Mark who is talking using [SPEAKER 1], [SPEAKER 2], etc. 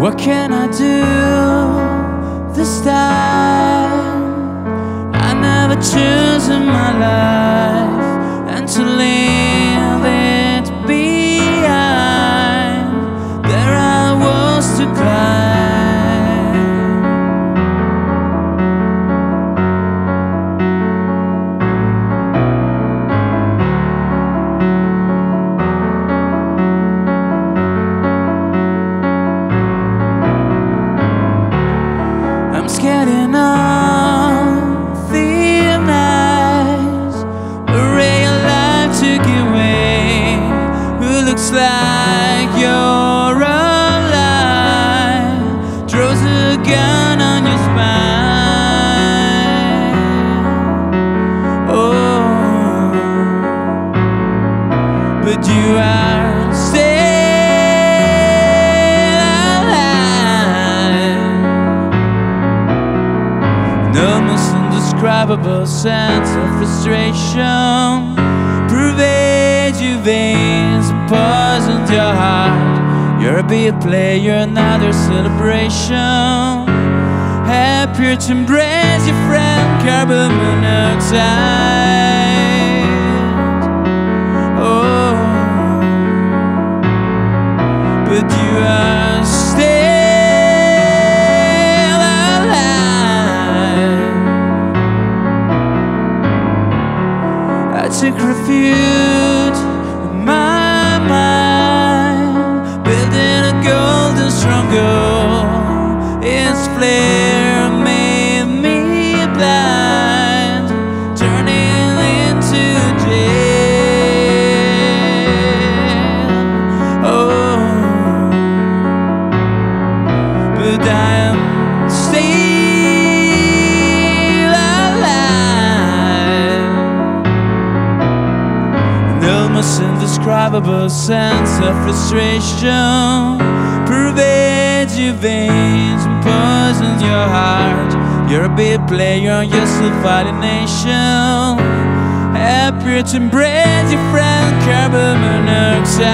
[SPEAKER 1] What can I do this time? I never choose in my life and to leave it behind. There are walls to climb. I'm scared enough, thin eyes, a ray of light took away. Who looks like you're alive, throws a gun on your spine. Oh, but you are still almost indescribable sense of frustration pervades your veins and poisons your heart. You're a beat player, another celebration. Happier to embrace your friend, carbon monoxide. Oh, but you are still I took refuge in my mind, building a golden stronghold. Its flare made me blind, turning into jail. Oh, but I am still almost indescribable sense of frustration pervades your veins and poisons your heart. You're a big player, you're still fighting nation. Happier to embrace your friend, carbon monoxide.